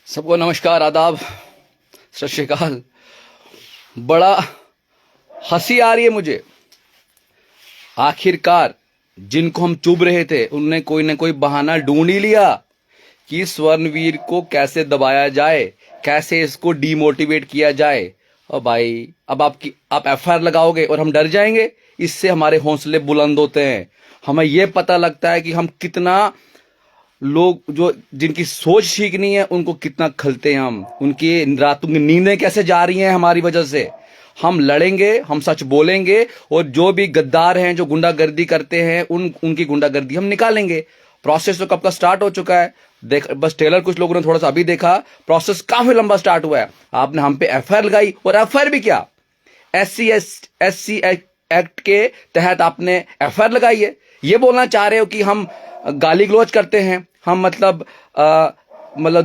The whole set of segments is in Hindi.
सबको नमस्कार, आदाब, सत श्री अकाल। बड़ा हंसी आ रही है मुझे। आखिरकार जिनको हम चुभ रहे थे उनने कोई ना कोई बहाना ढूंढ ही लिया कि स्वर्णवीर को कैसे दबाया जाए, कैसे इसको डीमोटिवेट किया जाए। और भाई अब आप एफआईआर लगाओगे और हम डर जाएंगे? इससे हमारे हौसले बुलंद होते हैं। हमें यह पता लगता है कि हम कितना लोग जो जिनकी सोच ठीक नहीं है उनको कितना खलते हैं हम, उनकी रातों की नींदें कैसे जा रही हैं हमारी वजह से। हम लड़ेंगे, हम सच बोलेंगे और जो भी गद्दार हैं, जो गुंडागर्दी करते हैं, उनकी गुंडागर्दी हम निकालेंगे। प्रोसेस तो कब का स्टार्ट हो चुका है। देख, बस ट्रेलर कुछ लोगों ने थोड़ा सा अभी देखा, प्रोसेस काफी लंबा स्टार्ट हुआ है। आपने हम पे एफआईआर लगाई और एफआईआर भी क्या, एससी एक्ट के तहत आपने एफआईआर लगाई है। ये बोलना चाह रहे हो कि हम गाली गलौज करते हैं, हम मतलब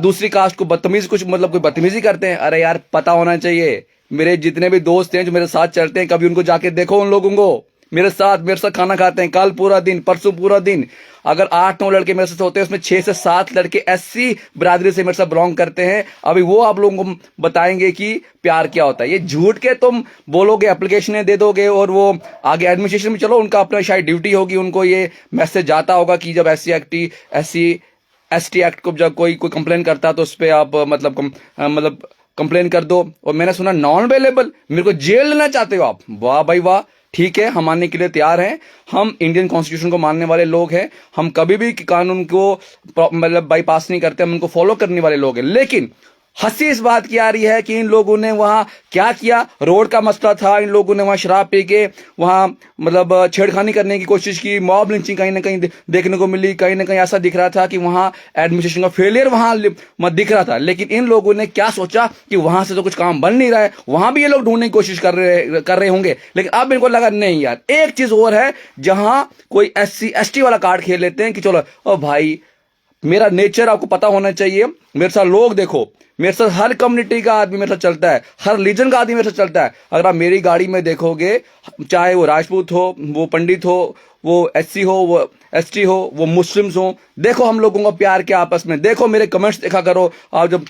दूसरी कास्ट को बदतमीज, कुछ मतलब कोई बदतमीजी करते हैं। अरे यार, पता होना चाहिए। मेरे जितने भी दोस्त हैं जो मेरे साथ चलते हैं, कभी उनको जाके देखो उन लोगों को। मेरे साथ खाना खाते हैं, कल पूरा दिन, परसों पूरा दिन। अगर 8-9 लड़के मेरे साथ होते हैं, उसमें 6 से 7 लड़के एससी बिरादरी से मेरे साथ बिलोंग करते हैं। अभी वो आप लोगों को बताएंगे कि प्यार क्या होता है। ये झूठ के तुम बोलोगे, एप्लीकेशनें दे दोगे और वो आगे एडमिनिस्ट्रेशन में, चलो उनका अपना शायद ड्यूटी होगी, उनको ये मैसेज जाता होगा कि जब एसटी एक्ट को जब कोई कंप्लेन करता है तो उस पर आप मतलब कंप्लेन कर दो। और मैंने सुना नॉन अवेलेबल, मेरे को जेल लेना चाहते हो आप। वाह भाई वाह, ठीक है, हम मानने के लिए तैयार हैं। हम इंडियन कॉन्स्टिट्यूशन को मानने वाले लोग हैं। हम कभी भी कानून को बाईपास नहीं करते, हम उनको फॉलो करने वाले लोग हैं। लेकिन हंसी इस बात की आ रही है कि इन लोगों ने वहां क्या किया। रोड का मसला था, इन लोगों ने वहां शराब पी के वहां छेड़खानी करने की कोशिश की। मॉब लिंचिंग कहीं ना कहीं देखने को मिली। कहीं ना कहीं ऐसा दिख रहा था कि वहां एडमिनिस्ट्रेशन का फेलियर वहां दिख रहा था। लेकिन इन लोगों ने क्या सोचा कि वहां से तो कुछ काम बन नहीं रहा है, वहां भी ये लोग ढूंढने की कोशिश कर रहे होंगे। लेकिन अब इनको लगा नहीं यार, एक चीज और है जहां कोई SC ST वाला कार्ड खेल लेते हैं कि चलो। ओ भाई, मेरा नेचर आपको पता होना चाहिए। मेरे साथ लोग देखो, मेरे साथ हर कम्युनिटी का आदमी मेरे साथ चलता है, हर रिलीजन का आदमी मेरे साथ चलता है। अगर आप मेरी गाड़ी में देखोगे, चाहे वो राजपूत हो, वो पंडित हो, वो SC हो, वो ST हो, वो मुस्लिम्स हो, देखो हम लोगों का प्यार क्या आपस में। देखो मेरे कमेंट्स देखा करो। आप जब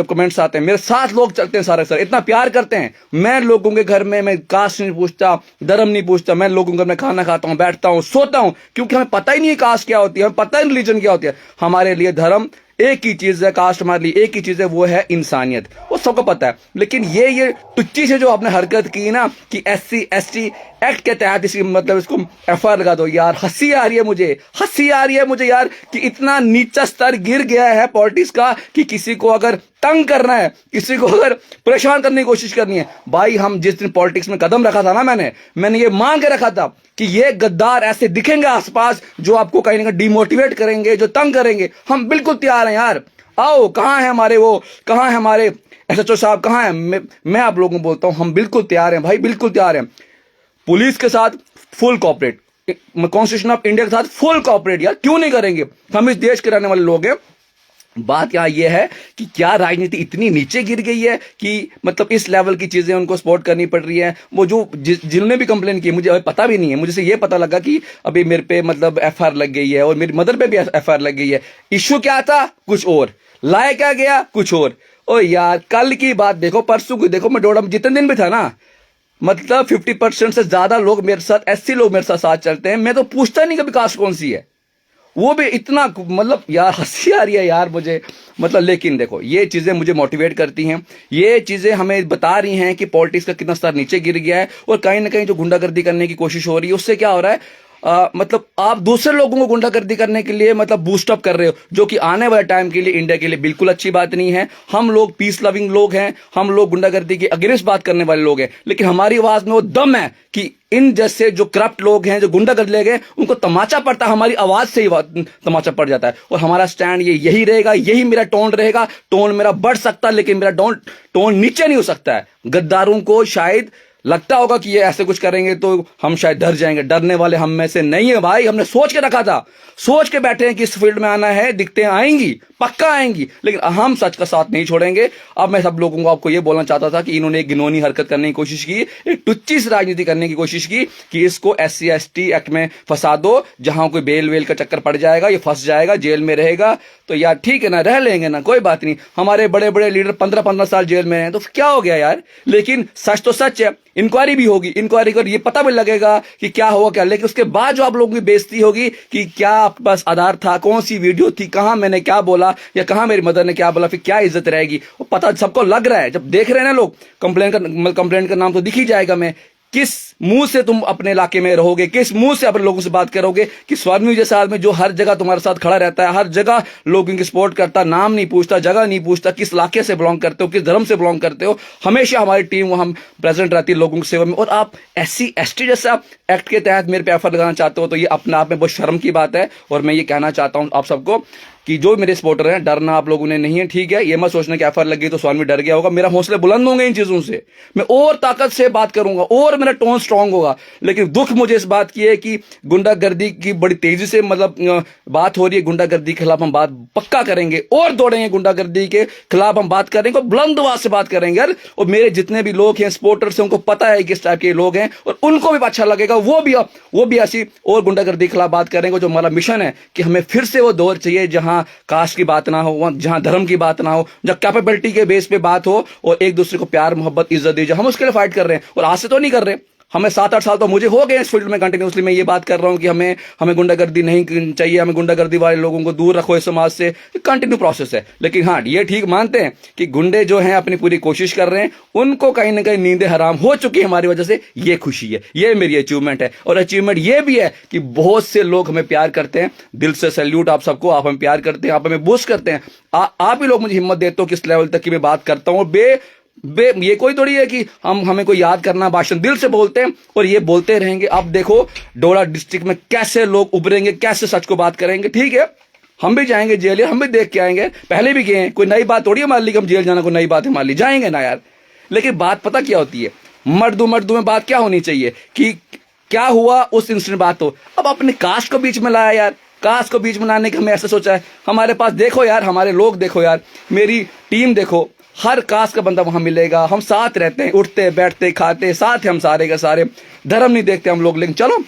कमेंट्स आते हैं, मेरे साथ लोग चलते हैं सारे, सर इतना प्यार करते हैं। मैं लोगों के घर में, मैं कास्ट नहीं पूछता, धर्म नहीं पूछता। मैं लोगों के घर में खाना खाता हूं, बैठता हूं, सोता हूं, क्योंकि हमें पता ही नहीं है कास्ट क्या होती है, हमें पता ही नहीं रिलीजन क्या होती है। हमारे लिए धर्म एक ही चीज है, कास्ट हमारे लिए एक ही चीज है, वो है इंसानियत। वो सबको पता है। लेकिन ये टुच्ची से जो आपने हरकत की ना कि SC ST एक्ट के तहत इसको एफआईआर लगा दो, यार हंसी आ रही है मुझे यार, कि इतना नीचा स्तर गिर गया है पॉलिटिक्स का कि किसी को अगर तंग करना है, किसी को अगर परेशान करने की कोशिश करनी है। भाई, हम जिस दिन पॉलिटिक्स में कदम रखा था ना, मैंने ये मान के रखा था कि ये गद्दार ऐसे दिखेंगे आसपास जो आपको कहीं ना कहीं डिमोटिवेट करेंगे, जो तंग करेंगे। हम बिल्कुल तैयार हैं यार। आओ, कहां है हमारे SHO साहब, कहां है? मैं आप लोगों को बोलता हूं, हम बिल्कुल तैयार हैं भाई, बिल्कुल तैयार हैं। पुलिस के साथ full cooperate, constitution of India के साथ फुल कॉपरेट। यार क्यों नहीं करेंगे? हम इस देश के रहने वाले लोग हैं। बात यहां यह है कि क्या राजनीति इतनी नीचे गिर गई है कि इस लेवल की चीजें उनको सपोर्ट करनी पड़ रही है। वो जो जिन्होंने भी कंप्लेन की, मुझे पता भी नहीं है। मुझे से ये पता लगा कि अभी मेरे पे एफआईआर लग गई है और मेरी मदर पे भी एफआईआर लग गई है। इश्यू क्या था? कुछ और, लाया क्या गया? कुछ और। ओ यार, कल की बात देखो, परसों की देखो, मैं डोडा में जितने दिन भी था ना, 50% से ज्यादा लोग मेरे साथ, SC लोग मेरे साथ चलते हैं। मैं तो पूछता नहीं कभी कास्ट कौन सी है, वो भी इतना यार हंसी आ रही है यार मुझे। लेकिन देखो, ये चीजें मुझे मोटिवेट करती हैं। ये चीजें हमें बता रही हैं कि पॉलिटिक्स का कितना स्तर नीचे गिर गया है और कहीं ना कहीं जो गुंडागर्दी करने की कोशिश हो रही है, उससे क्या हो रहा है, आप दूसरे लोगों को गुंडागर्दी करने के लिए बूस्टअप कर रहे हो, जो कि आने वाले टाइम के लिए इंडिया के लिए बिल्कुल अच्छी बात नहीं है। हम लोग पीस लविंग लोग हैं, हम लोग गुंडागर्दी के अगेंस्ट बात करने वाले लोग हैं। लेकिन हमारी आवाज में वो दम है कि इन जैसे जो करप्ट लोग हैं, जो गुंडागर्द लोग हैं, उनको तमाचा पड़ता है, हमारी आवाज से ही तमाचा पड़ जाता है। और हमारा स्टैंड यही रहेगा, यही मेरा टोन रहेगा। टोन मेरा बढ़ सकता है, लेकिन मेरा टोन नीचे नहीं हो सकता है। गद्दारों को शायद लगता होगा कि ये ऐसे कुछ करेंगे तो हम शायद डर जाएंगे। डरने वाले हम में से नहीं है भाई। हमने सोच के रखा था, सोच के बैठे हैं कि इस फील्ड में आना है, दिक्कतें आएंगी। पक्का आएंगी, लेकिन हम सच का साथ नहीं छोड़ेंगे। अब मैं सब लोगों को आपको ये बोलना चाहता था कि इन्होंने एक घिनौनी हरकत करने की कोशिश की, एक टुच्ची सी राजनीति करने की कोशिश की कि इसको SC/ST एक्ट में फंसा दो, जहां कोई बेल वेल का चक्कर पड़ जाएगा, ये फंस जाएगा, जेल में रहेगा। तो यार ठीक है ना, रह लेंगे ना, कोई बात नहीं। हमारे बड़े बड़े लीडर 15-15 साल जेल में हैं, तो क्या हो गया यार। लेकिन सच तो सच है, इंक्वायरी भी होगी, इंक्वायरी कर ये पता भी लगेगा कि क्या हुआ क्या। लेकिन उसके बाद जो आप लोगों की बेइज्जती होगी कि क्या आपके पास आधार था, कौन सी वीडियो थी, कहां मैंने क्या बोला या कहां मेरी मदर ने क्या बोला, फिर क्या इज्जत रहेगी, वो पता सबको लग रहा है। जब देख रहे हैं ना लोग, कंप्लेंट का नाम तो दिख ही जाएगा। मैं किस मुंह से तुम अपने इलाके में रहोगे, किस मुंह से अपने लोगों से बात करोगे कि स्वर्णवीर जैसा आदमी जो हर जगह तुम्हारे साथ खड़ा रहता है, हर जगह लोगों की सपोर्ट करता, नाम नहीं पूछता, जगह नहीं पूछता, किस इलाके से बिलोंग करते हो, किस धर्म से बिलोंग करते हो, हमेशा हमारी टीम वहां प्रेजेंट रहती है लोगों की सेवा में, और आप SC/ST जैसा एक्ट के तहत मेरे पे एफआईआर लगाना चाहते हो, तो ये अपने आप में बहुत शर्म की बात है। और मैं ये कहना चाहता हूं आप सबको कि जो मेरे सपोर्टर हैं, डरना आप लोगों ने नहीं है, ठीक है। ये मत सोचना कि एफआईआर लग गई तो स्वामी डर गया होगा। मेरा हौसले बुलंद होंगे इन चीजों से, मैं और ताकत से बात करूंगा और मेरा टोन स्ट्रांग होगा। लेकिन दुख मुझे इस बात की है कि गुंडागर्दी की बड़ी तेजी से बात हो रही है। गुंडागर्दी के खिलाफ हम बात पक्का करेंगे और दौड़ेंगे, गुंडागर्दी के खिलाफ हम बात करेंगे और बुलंद आवाज से बात करेंगे यार। और मेरे जितने भी लोग हैं सपोर्टर्स हैं, उनको पता है किस टाइप के लोग हैं और उनको भी अच्छा लगेगा, वो भी ऐसी और गुंडागर्दी के खिलाफ बात करेंगे। जो हमारा मिशन है कि हमें फिर से वो दौर चाहिए जहां कास्ट की बात ना हो, जहां धर्म की बात ना हो, जहां कैपेबिलिटी के बेस पे बात हो और एक दूसरे को प्यार मोहब्बत इज्जत दी जाए। हम उसके लिए फाइट कर रहे हैं और आज से तो नहीं कर रहे, हमें 7-8 साल तो मुझे हो गए इस फील्ड में कंटिन्यूसली। मैं ये बात कर रहा हूं कि हमें गुंडागर्दी नहीं चाहिए, हमें गुंडागर्दी वाले लोगों को दूर रखो इस समाज से, कंटिन्यू प्रोसेस है। लेकिन हाँ, ये ठीक मानते हैं कि गुंडे जो हैं अपनी पूरी कोशिश कर रहे हैं, उनको कहीं ना कहीं नींदें हराम हो चुकी है हमारी वजह से। ये खुशी है, ये मेरी अचीवमेंट है। और अचीवमेंट ये भी है कि बहुत से लोग हमें प्यार करते हैं। दिल से सैल्यूट आप सबको, आप हमें प्यार करते हैं, आप हमें बूस्ट करते हैं। आप ही लोग मुझे हिम्मत देते हो किस लेवल तक की मैं बात करता हूँ। ये कोई थोड़ी है कि हमें कोई याद करना, भाषण दिल से बोलते हैं और ये बोलते रहेंगे। अब देखो डोडा डिस्ट्रिक्ट में कैसे लोग उभरेंगे, कैसे सच को बात करेंगे। ठीक है, हम भी जाएंगे जेल, हम भी देख के आएंगे, पहले भी गए हैं, कोई नई बात थोड़ी है मान ली कि हम जेल जाना कोई नई बात है मान ली, जाएंगे ना यार। लेकिन बात पता क्या होती है, मर्दू में बात क्या होनी चाहिए कि क्या हुआ उस इंसिडेंट बात हो। अब अपने कास्ट को बीच में लाया यार, कास्ट को बीच में लाने का हमें ऐसा सोचा है। हमारे पास देखो यार, हमारे लोग देखो यार, मेरी टीम देखो, हर कास्ट का बंदा वहां मिलेगा, हम साथ रहते हैं, उठते बैठते खाते साथ हैं, हम सारे के सारे, धर्म नहीं देखते हम लोग। लेकिन चलो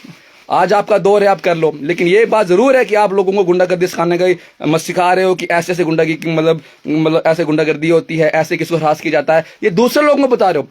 आज आपका दौर है, आप कर लो। लेकिन ये बात जरूर है कि आप लोगों को गुंडागर्दी सिखाने का मत सिखा रहे हो कि ऐसे ऐसे गुंडागर्दी मतलब ऐसे गुंडागर्दी होती है, ऐसे किसको हरास किया जाता है, ये दूसरे लोगों को बता रहे हो।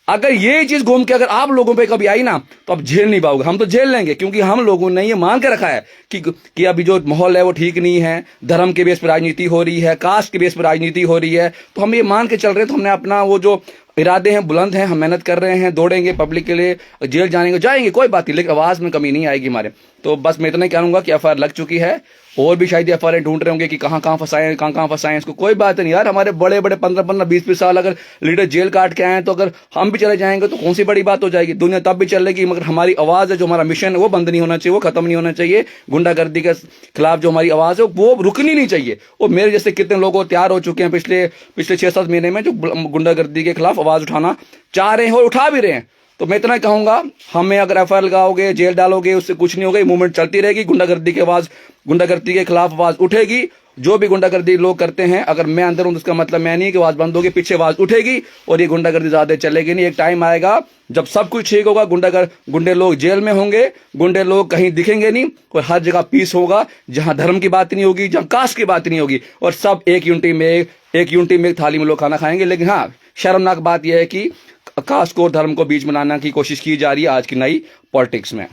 अगर ये चीज घूम के अगर आप लोगों पे कभी आई ना तो आप झेल नहीं पाओगे। हम तो झेल लेंगे क्योंकि हम लोगों ने ये मान के रखा है कि अभी जो माहौल है वो ठीक नहीं है, धर्म के बेस पर राजनीति हो रही है, कास्ट के बेस पर राजनीति हो रही है, तो हम ये मान के चल रहे हैं। तो हमने अपना वो जो इरादे हैं बुलंद हैं, हम मेहनत कर रहे हैं, दौड़ेंगे पब्लिक के लिए, जेल जाने को जाएंगे, कोई बात नहीं, लेकिन आवाज में कमी नहीं आएगी हमारे। तो बस मैं इतना ही कहूंगा कि एफआईआर लग चुकी है, और भी शायद एफआईआर ढूंढ रहे होंगे कि कहां फंसाएं इसको। कोई बात नहीं यार, हमारे बड़े 15-15 20-20 साल अगर लीडर जेल काट के आए तो अगर हम भी चले जाएंगे तो कौन सी बड़ी बात हो जाएगी, दुनिया तब भी चलेगी। मगर हमारी आवाज है, जो हमारा मिशन है वो बंद नहीं होना चाहिए, वो खत्म नहीं होना चाहिए। गुंडागर्दी के खिलाफ जो हमारी आवाज है वो रुकनी नहीं चाहिए। और मेरे जैसे कितने लोग तैयार हो चुके हैं पिछले 6-7 महीने में, जो गुंडागर्दी के खिलाफ आवाज उठाना चाह रहे हैं और उठा भी रहे हैं। तो मैं इतना कहूंगा, हमें अगर एफआईआर लगाओगे, जेल डालोगे, उससे कुछ नहीं होगा, मूवमेंट चलती रहेगी। गुंडागर्दी के खिलाफ आवाज उठेगी। जो भी गुंडागर्दी लोग करते हैं, अगर मैं अंदर हूं तो उसका मतलब मैं नहीं कि आवाज बंद होगी, पीछे आवाज उठेगी और ये गुंडागर्दी ज्यादा चलेगी नहीं। एक टाइम आएगा जब सब कुछ ठीक होगा, गुंडे लोग जेल में होंगे, गुंडे लोग कहीं दिखेंगे नहीं और हर जगह पीस होगा, जहां धर्म की बात नहीं होगी, जहां कास्ट की बात नहीं होगी, और सब एक यूनिटी में एक थाली में लोग खाना खाएंगे। लेकिन हाँ, शर्मनाक बात यह है कि कास्ट को और धर्म को बीच में लाने की कोशिश की जा रही है आज की नई पॉलिटिक्स में।